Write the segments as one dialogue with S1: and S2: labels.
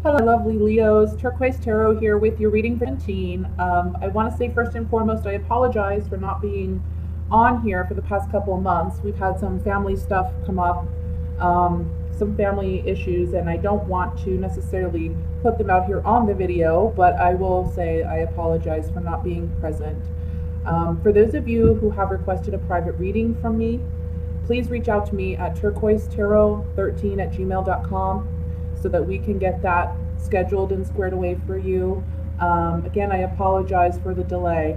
S1: Hello, lovely Leos. Turquoise Tarot here with your reading for 17. I want to say first and foremost, I apologize for not being on here for the past couple of months. We've had some family stuff come up, some family issues, and I don't want to necessarily put them out here on the video, but I will say I apologize for not being present. For those of you who have requested a private reading from me, please reach out to me at turquoisetarot13@gmail.com so that we can get that scheduled and squared away for you. Again, I apologize for the delay.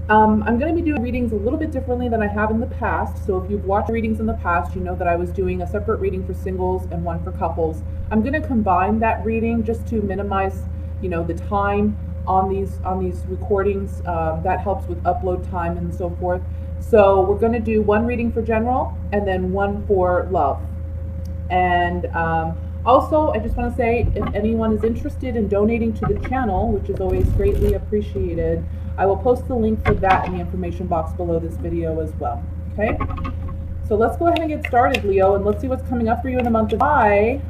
S1: I'm going to be doing readings a little bit differently than I have in the past. So if you've watched readings in the past, you know that I was doing a separate reading for singles and one for couples. I'm going to combine that reading just to minimize, the time on these recordings. That helps with upload time and so forth. So we're going to do one reading for general and then one for love. And also, I just want to say, if anyone is interested in donating to the channel, which is always greatly appreciated, I will post the link for that in the information box below this video as well. Okay? So let's go ahead and get started, Leo, and let's see what's coming up for you in the month of July.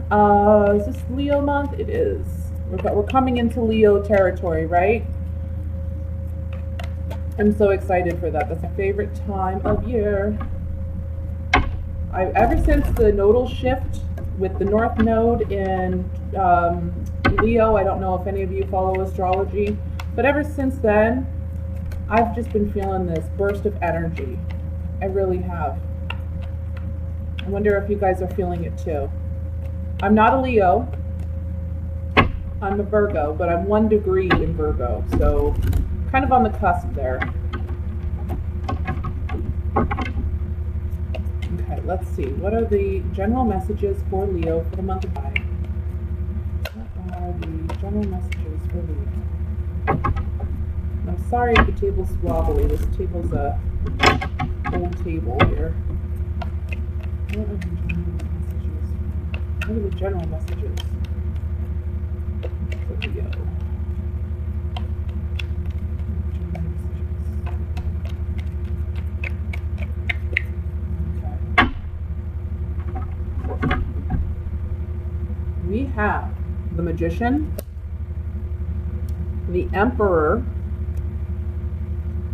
S1: Is this Leo month? It is. We're coming into Leo territory, right? I'm so excited for that. That's my favorite time of year. Ever since the nodal shift with the North Node in Leo, I don't know if any of you follow astrology, but ever since then, I've just been feeling this burst of energy. I really have. I wonder if you guys are feeling it too. I'm not a Leo. I'm a Virgo, but I'm 1 degree in Virgo, so kind of on the cusp there. Okay, let's see. What are the general messages for Leo for the month of July? What are the general messages for Leo? I'm sorry if the table's wobbly. This table's a old table here. What are the general messages for Leo? We have the Magician, the Emperor,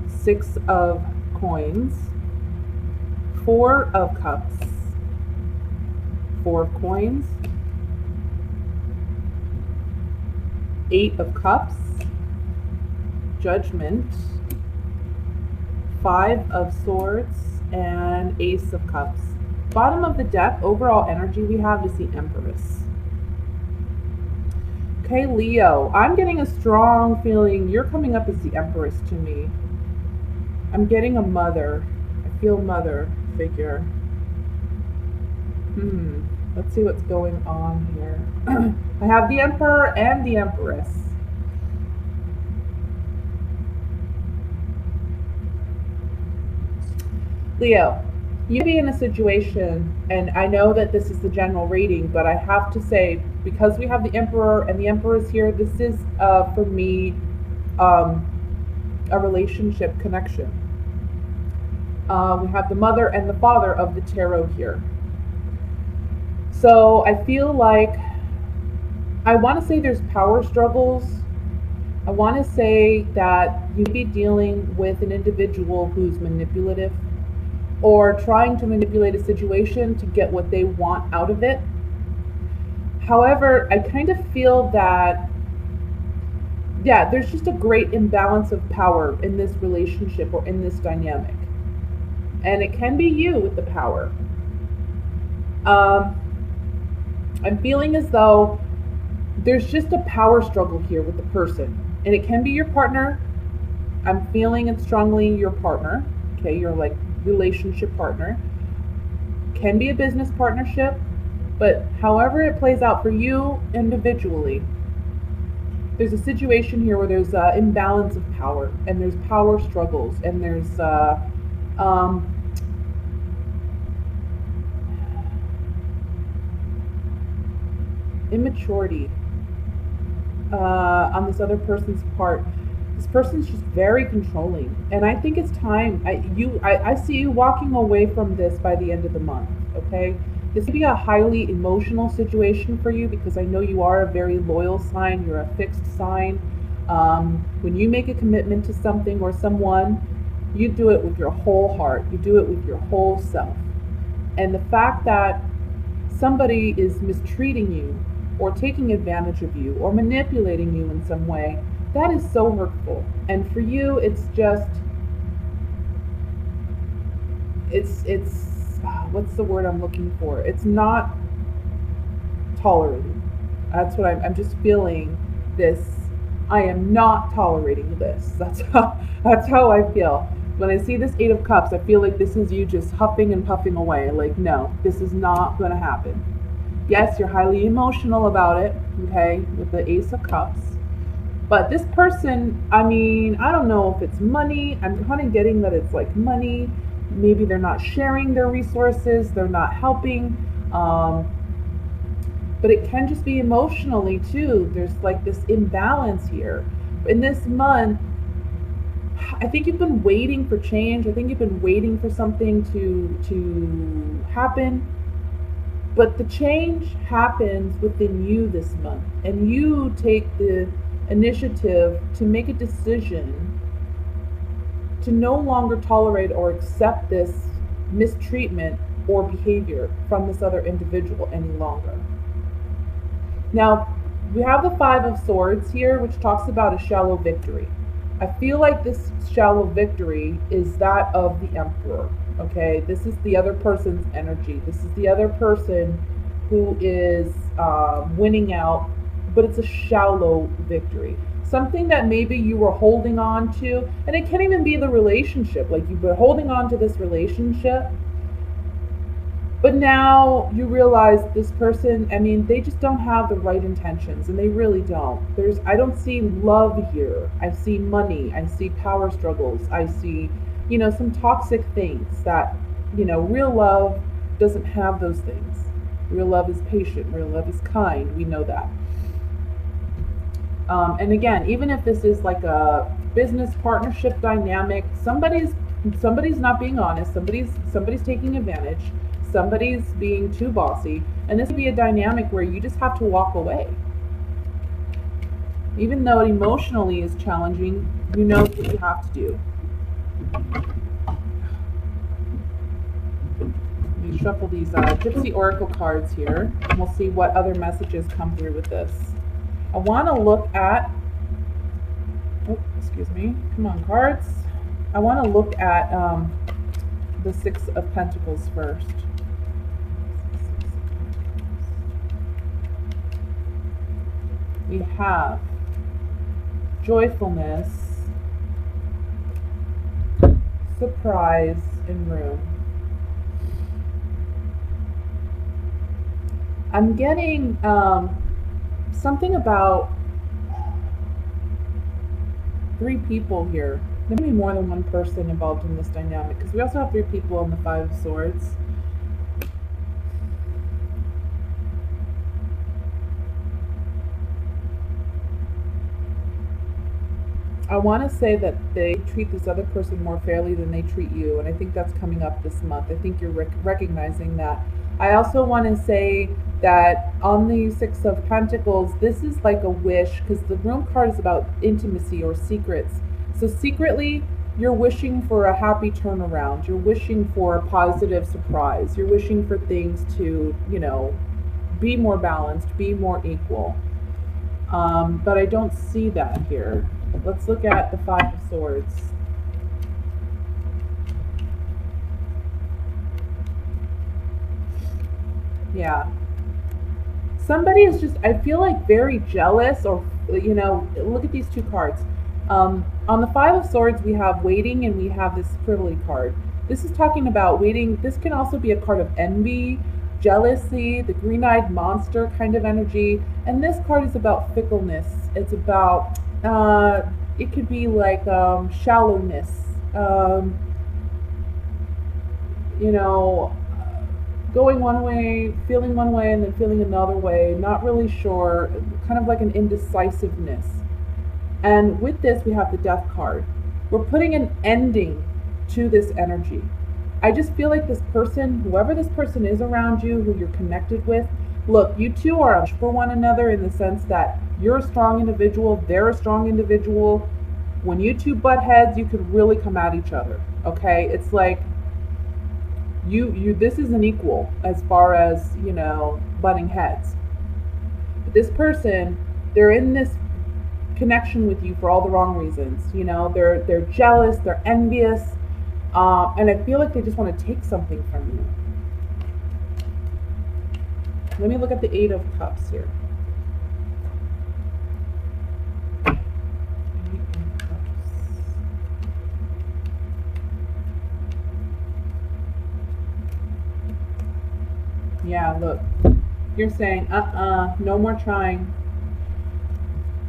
S1: 6 of Coins, 4 of Cups, 4 of Coins, 8 of Cups, Judgment, 5 of Swords, and Ace of Cups. Bottom of the deck, overall energy we have is the Empress. Okay, Leo, I'm getting a strong feeling you're coming up as the Empress to me. I'm getting a mother. I feel mother figure. Let's see what's going on here. I have the Emperor and the Empress. Leo, you be in a situation, and I know that this is the general reading, but I have to say, because we have the Emperor and the Empress here, this is, for me, a relationship connection. We have the mother and the father of the tarot here. So I feel like, I want to say there's power struggles. I want to say that you'd be dealing with an individual who's manipulative, or trying to manipulate a situation to get what they want out of it. However, I kind of feel that, there's just a great imbalance of power in this relationship or in this dynamic. And it can be you with the power. I'm feeling as though there's just a power struggle here with the person. And it can be your partner. I'm feeling it strongly your partner. Okay, you're like relationship partner. Can be a business partnership, but however it plays out for you individually, there's a situation here where there's an imbalance of power, and there's power struggles, and there's immaturity on this other person's part. This person's just very controlling, and I think it's time. I see you walking away from this by the end of the month. Okay, This could be a highly emotional situation for you because I know you are a very loyal sign. You're a fixed sign. When you make a commitment to something or someone, you do it with your whole heart. You do it with your whole self. And the fact that somebody is mistreating you or taking advantage of you or manipulating you in some way, that is so hurtful. And for you, it's just, it's what's the word I'm looking for? It's not tolerated. That's what I'm just feeling this. I am not tolerating this. That's how I feel. When I see this Eight of Cups, I feel like this is you just huffing and puffing away. Like, no, this is not going to happen. Yes, you're highly emotional about it, okay, with the Ace of Cups. But this person, I mean, I don't know if it's money. I'm kind of getting that it's like money. Maybe they're not sharing their resources. They're not helping. But it can just be emotionally too. There's like this imbalance here. In this month, I think you've been waiting for change. I think you've been waiting for something to happen. But the change happens within you this month. And you take the initiative to make a decision to no longer tolerate or accept this mistreatment or behavior from this other individual any longer. Now, we have the Five of Swords here, which talks about a shallow victory. I feel like this shallow victory is that of the Emperor, okay? This is the other person's energy. This is the other person who is winning out, but it's a shallow victory. Something that maybe you were holding on to, and it can't even be the relationship. Like, you've been holding on to this relationship, but now you realize this person, I mean, they just don't have the right intentions, and they really don't. I don't see love here. I see money. I see power struggles. I see, some toxic things that, real love doesn't have those things. Real love is patient. Real love is kind. We know that. And again, even if this is like a business partnership dynamic, somebody's not being honest. Somebody's taking advantage. Somebody's being too bossy, and this would be a dynamic where you just have to walk away. Even though it emotionally is challenging, you know what you have to do. Let me shuffle these Gypsy Oracle cards here, and we'll see what other messages come through with this. I want to look at, excuse me, come on cards. I want to look at the Six of Pentacles first. We have joyfulness, surprise, and room. I'm getting something about 3 people here. There may be more than one person involved in this dynamic, because we also have 3 people on the Five of Swords. I want to say that they treat this other person more fairly than they treat you, and I think that's coming up this month. I think you're recognizing that. I also want to say that on the Six of Pentacles, this is like a wish, because the Room card is about intimacy or secrets. So secretly, you're wishing for a happy turnaround. You're wishing for a positive surprise. You're wishing for things to, be more balanced, be more equal. But I don't see that here. Let's look at the Five of Swords. Yeah. Somebody is just, I feel like, very jealous, or, look at these 2 cards. On the Five of Swords, we have waiting, and we have this frivolity card. This is talking about waiting. This can also be a card of envy, jealousy, the green-eyed monster kind of energy. And this card is about fickleness. It's about, it could be like shallowness, going one way, feeling one way, and then feeling another way, not really sure, kind of like an indecisiveness. And with this, we have the Death card. We're putting an ending to this energy. I just feel like this person, whoever this person is around you, who you're connected with, look, you two are for one another in the sense that you're a strong individual, they're a strong individual. When you two butt heads, you could really come at each other. Okay? It's like you this is an equal as far as, butting heads. But this person, they're in this connection with you for all the wrong reasons. They're jealous, they're envious, and I feel like they just want to take something from you. Let me look at the Eight of Cups here. Yeah, look, you're saying, no more trying.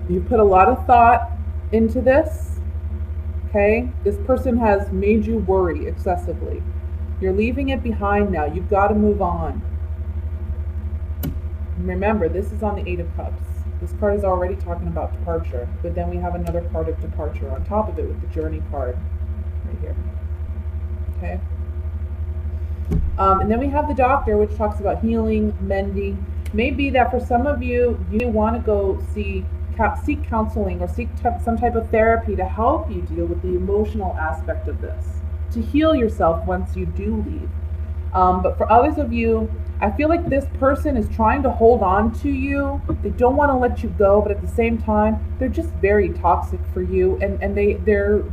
S1: You put a lot of thought into this, okay? This person has made you worry excessively. You're leaving it behind now. You've got to move on. Remember, this is on the Eight of Cups. This card is already talking about departure, but then we have another card of departure on top of it with the Journey card right here. Okay? And then we have the Doctor, which talks about healing, mending. Maybe that for some of you, you want to go seek counseling or seek some type of therapy to help you deal with the emotional aspect of this, to heal yourself once you do leave. But for others of you, I feel like this person is trying to hold on to you. They don't want to let you go, but at the same time, they're just very toxic for you, and their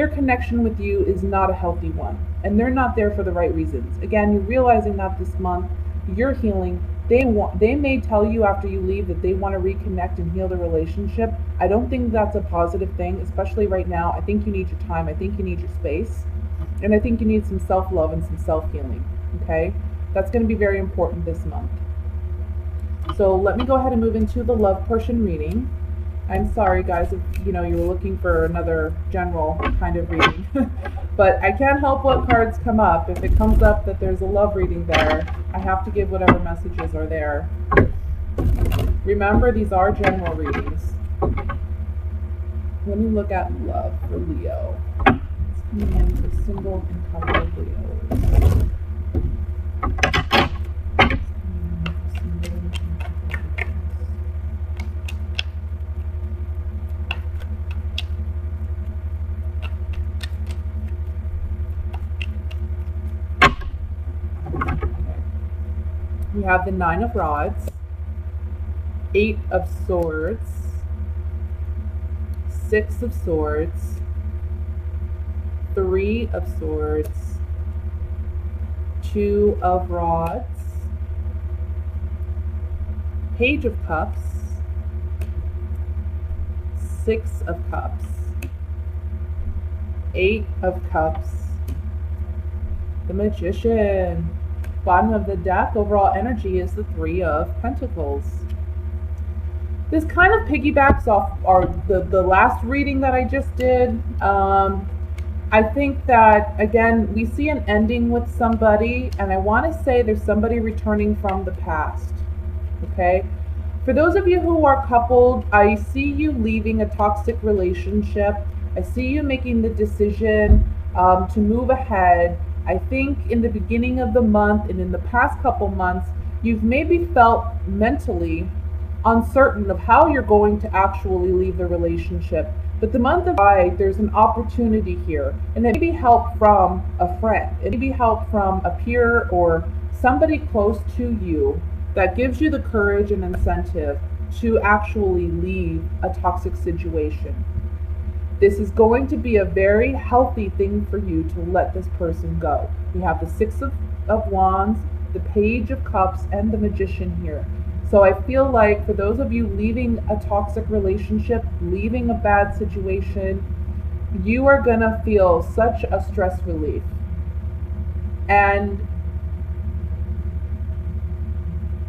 S1: connection with you is not a healthy one, and they're not there for the right reasons. Again, you're realizing that this month you're healing. They may tell you after you leave that they want to reconnect and heal the relationship. I don't think that's a positive thing, especially right now. I think you need your time. I think you need your space, and I think you need some self-love and some self-healing. Okay, that's going to be very important this month. So let me go ahead and move into the love portion reading. I'm sorry, guys, if you were looking for another general kind of reading, but I can't help what cards come up. If it comes up that there's a love reading there, I have to give whatever messages are there. Remember, these are general readings. Let me look at love for Leo. It's coming in for single and couple Leos. We have the Nine of Rods, Eight of Swords, Six of Swords, Three of Swords, Two of Rods, Page of Cups, Six of Cups, Eight of Cups, the Magician. Bottom of the deck, overall energy is the Three of Pentacles. This kind of piggybacks off the last reading that I just did. I think that, again, we see an ending with somebody, and I want to say there's somebody returning from the past. Okay? For those of you who are coupled, I see you leaving a toxic relationship. I see you making the decision to move ahead. I think in the beginning of the month and in the past couple months, you've maybe felt mentally uncertain of how you're going to actually leave the relationship. But the month of July, there's an opportunity here, and it may be help from a friend. It may be help from a peer or somebody close to you that gives you the courage and incentive to actually leave a toxic situation. This is going to be a very healthy thing for you to let this person go. We have the Six of Wands, the Page of Cups, and the Magician here. So I feel like for those of you leaving a toxic relationship, leaving a bad situation, you are going to feel such a stress relief. And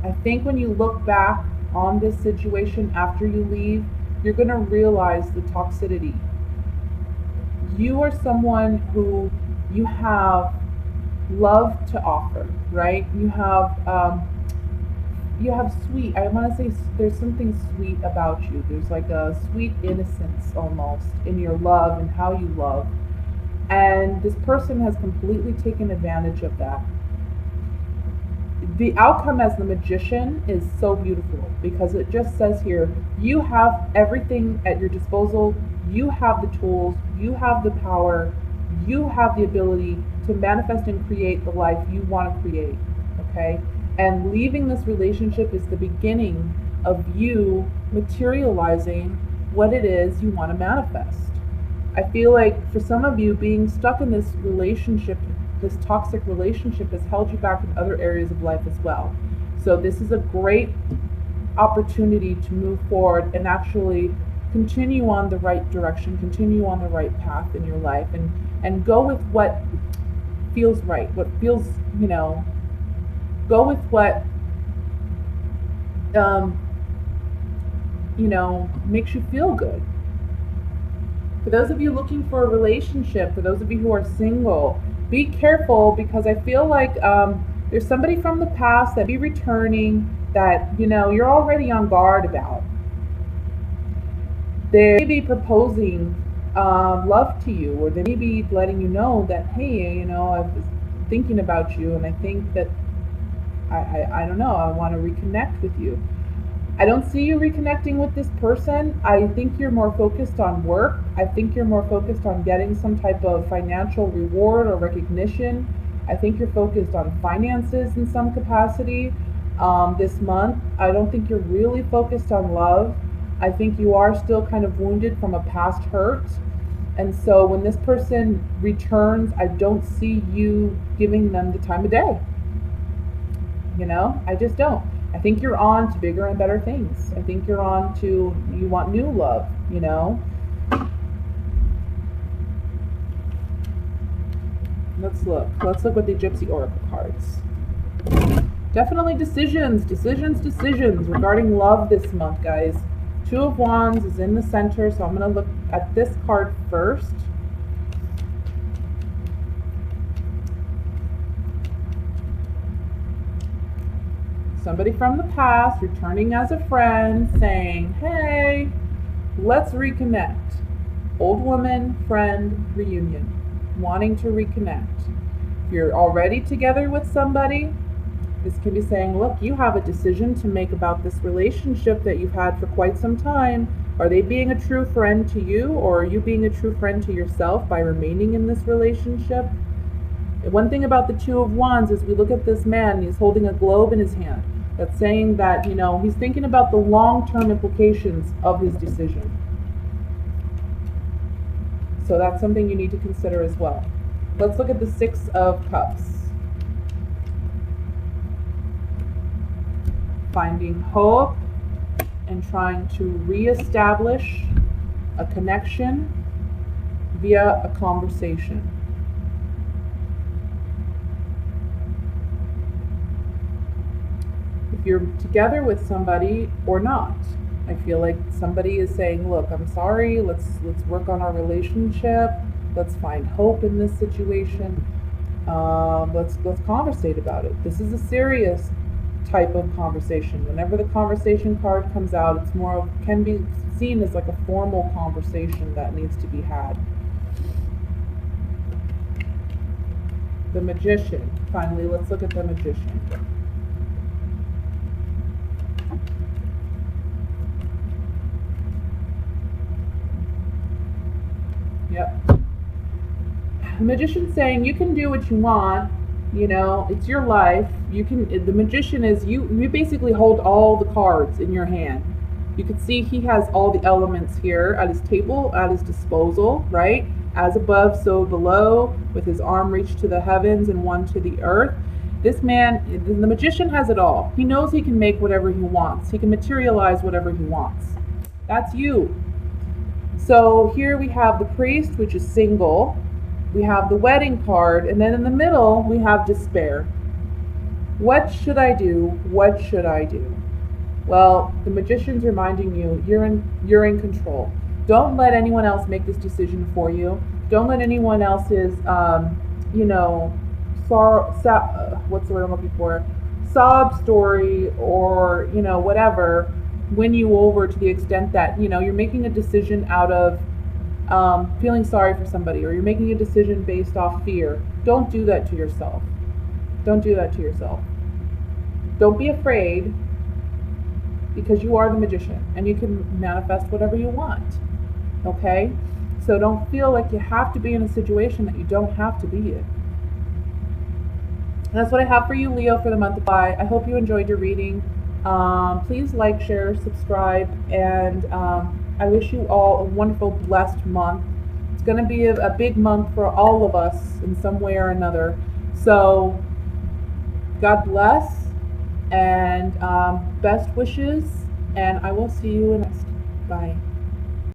S1: I think when you look back on this situation after you leave, you're going to realize the toxicity. You are someone who you have love to offer, right? You have sweet, I want to say there's something sweet about you. There's like a sweet innocence almost in your love and how you love. And this person has completely taken advantage of that. The outcome as the magician is so beautiful because it just says here, you have everything at your disposal, you have the tools, you have the power, you have the ability to manifest and create the life you want to create, okay? And leaving this relationship is the beginning of you materializing what it is you want to manifest. I feel like for some of you, being stuck in this relationship, this toxic relationship, has held you back in other areas of life as well. So this is a great opportunity to move forward and actually continue on the right direction, continue on the right path in your life, and go with what feels right, what feels, go with what makes you feel good. For those of you looking for a relationship, for those of you who are single, be careful because I feel like there's somebody from the past that be returning that, you're already on guard about. They may be proposing love to you, or they may be letting you know that, hey, I was thinking about you and I think that, I don't know, I want to reconnect with you. I don't see you reconnecting with this person. I think you're more focused on work. I think you're more focused on getting some type of financial reward or recognition. I think you're focused on finances in some capacity this month. I don't think you're really focused on love. I think you are still kind of wounded from a past hurt. And so when this person returns, I don't see you giving them the time of day. I just don't. I think you're on to bigger and better things. I think you're on to, you want new love, Let's look with the Gypsy Oracle cards. Definitely decisions regarding love this month, guys. Two of Wands is in the center, so I'm going to look at this card first. Somebody from the past returning as a friend saying, hey, let's reconnect. Old woman, friend, reunion. Wanting to reconnect. If you're already together with somebody, this can be saying, look, you have a decision to make about this relationship that you've had for quite some time. Are they being a true friend to you, or are you being a true friend to yourself by remaining in this relationship? One thing about the Two of Wands is we look at this man, he's holding a globe in his hand. That's saying that, he's thinking about the long-term implications of his decision. So that's something you need to consider as well. Let's look at the Six of Cups. Finding hope and trying to reestablish a connection via a conversation. If you're together with somebody or not, I feel like somebody is saying, look, I'm sorry, let's work on our relationship, let's find hope in this situation, let's conversate about it. This is a serious type of conversation. Whenever the conversation card comes out, it's more of, can be seen as like a formal conversation that needs to be had. The Magician. Finally, let's look at the Magician. Yep. The Magician's saying you can do what you want, it's your life. The Magician is, you basically hold all the cards in your hand. You can see he has all the elements here at his table, at his disposal, right? As above, so below, with his arm reached to the heavens and one to the earth. This man, the Magician has it all. He knows he can make whatever he wants. He can materialize whatever he wants. That's you. So here we have the Priest, which is single. We have the Wedding card, and then in the middle we have despair. What should I do? What should I do? Well, the Magician's reminding you, you're in control. Don't let anyone else make this decision for you. Don't let anyone else's, what's the word I'm looking for? Sob story or, whatever, win you over to the extent that, you're making a decision out of feeling sorry for somebody, or you're making a decision based off fear, don't do that to yourself. Don't do that to yourself. Don't be afraid, because you are the magician and you can manifest whatever you want. Okay? So don't feel like you have to be in a situation that you don't have to be in. And that's what I have for you, Leo, for the month of July. I hope you enjoyed your reading. Please like, share, subscribe, and I wish you all a wonderful, blessed month. It's going to be a big month for all of us in some way or another. So God bless, and best wishes, and I will see you next. Bye.